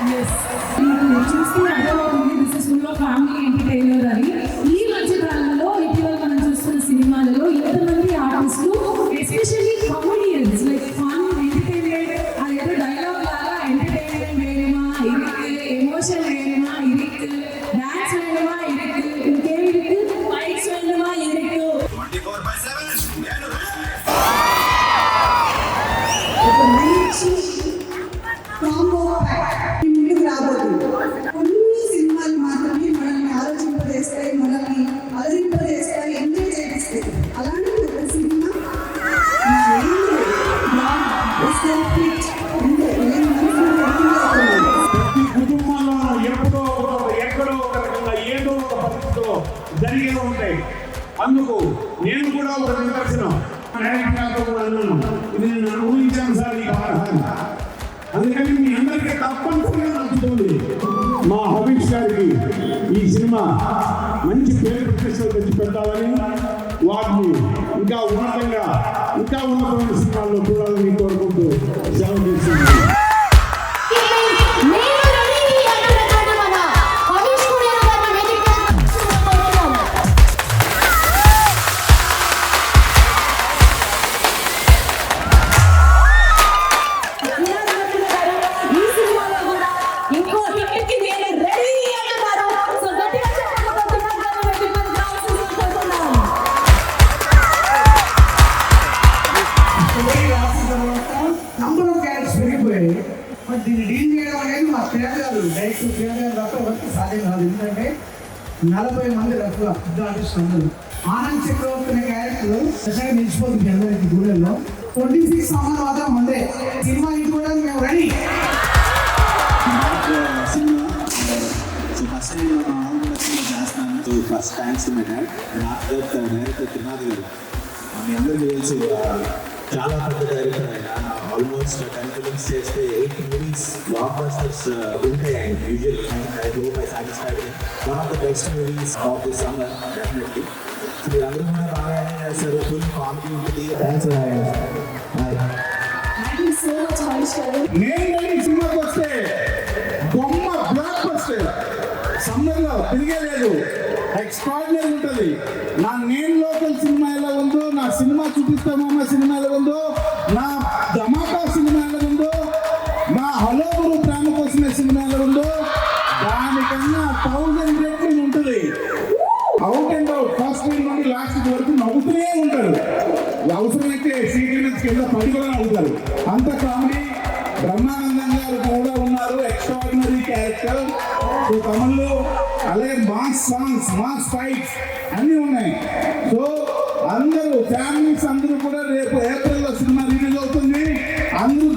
చూస్తే అర్థమవుతుంది this is full of family entertainer అని. ఈ మధ్య కాలంలో ఇటీవల మనం చూస్తున్న సినిమాలలో ఎంతమంది ఆర్టిస్టులు especially comedians like fun entertainment అదేదో డైలాగ్ లాగా ఎంటర్టైన్మెంట్ వేరేమా ఇరికి, ఎమోషన్ వేరేమా ఇరికి, డాన్స్ వేరేమా ఇరికి, ఇంకేం ఇరికి, ఫైట్స్ వేరేమా ఇరికి, ఒక మంచి కాంబో ప్యాక్ ముందుకు రాబోతుంది. కొన్ని సినిమాలు మాత్రమే మనల్ని ఆలోచింపజేస్తాయి, మనల్ని అలరింపజేస్తాయి, ఎంజాయ్ చేస్తాయి. అలాంటి ఒక సినిమా ప్రతి కుటుంబంలో ఎక్కడో ఒక రకంగా ఏదో ఒక పరిస్థితిలో జరిగే ఉంటాయి. అందుకు నేను కూడా ఒక నిదర్శనం. ఇది నేను ఊహించాను సార్ ఈ పాఠాన్ని. అందుకని మీ అందరికీ తప్పనిసరిగా నచ్చుతుంది. మా హబీష్ గారికి ఈ సినిమా మంచి పేరు ప్రతిష్టలు తెచ్చి పెట్టాలని, వాటిని ఇంకా ఉన్నతమైన సినిమాల్లో చూడాలని కోరుకుంటూ సెలవు తీసుకుంటున్నాను. దీన్ని డీల్ చేయడం అనేది మా ప్రేరగారు డైరెక్ట్ ప్రేరగారు తప్ప ఎవరికి సాధ్యం కాదు. ఎందుకంటే 40 మంది రఫ్గా పెద్ద ఆర్టిస్టులు అందరూ. ఆనంద్ చక్రవర్తి అనే క్యారెక్టర్ స్పెషల్గా నిలిచిపోతుంది అందరికి గుళ్ళల్లో. 26 సంవత్సరాల మాత్రం ముందే సినిమా ఇంకోవడానికి మేము ready. First thanks my dad. Director Trinath గారు మీ అందరికీ తెలిసి చాలా పెద్ద డైరెక్టర్. ఆయన ఆల్మోస్ట్ 10 ఫిలిమ్స్ చేస్తే 8 మూవీస్ బ్లాక్ బస్టర్స్ ఉంటాయి. ఆయన usual I hope I satisfied. One of the best movies of the summer definitely. మీరు అందరూ కూడా బాగా ఎంజాయ్ చేస్తారు. ఫుల్ కామెడీ ఉంటుంది. థ్యాంక్స్. నేను ఈ సినిమాకి వస్తే బొమ్మ బ్లాక్ బస్టర్ సమ్మర్లో తిరిగేలేదు. ఎక్స్ట్రాడినరీ ఉంటుంది. నేను లోకల్ సినిమా ఎలా ఉందో, నా సినిమా చూపిస్తామమ్మ సినిమా ఎలా ఉందో, నా ధమాకా సినిమా ఎలా ఉందో, నా హలో గురు ప్రేమ కోసమే సినిమా ఎలా ఉందో దానికన్నా 1000 రెట్లు ఉంటుంది. అవుట్ అండ్ అవుట్ ఫస్ట్ నుండి లాస్ట్ వరకు నవ్వుతూనే ఉంటారు. అవసరమైతే సీట్ల నుంచి కింద పడి కూడా నవ్వుతారు. అంత కామెడీ. బ్రహ్మానందం గారు కూడా ఉన్నారు. Extraordinary character. సో తమిళ్లో అలాగే మాస్ సాంగ్స్, మాస్ ఫైట్స్ అన్నీ ఉన్నాయి. సో అందరూ ఫ్యామిలీస్ అందరూ కూడా రేపు ఏప్రిల్లో సినిమా రిలీజ్ అవుతుంది. అందరూ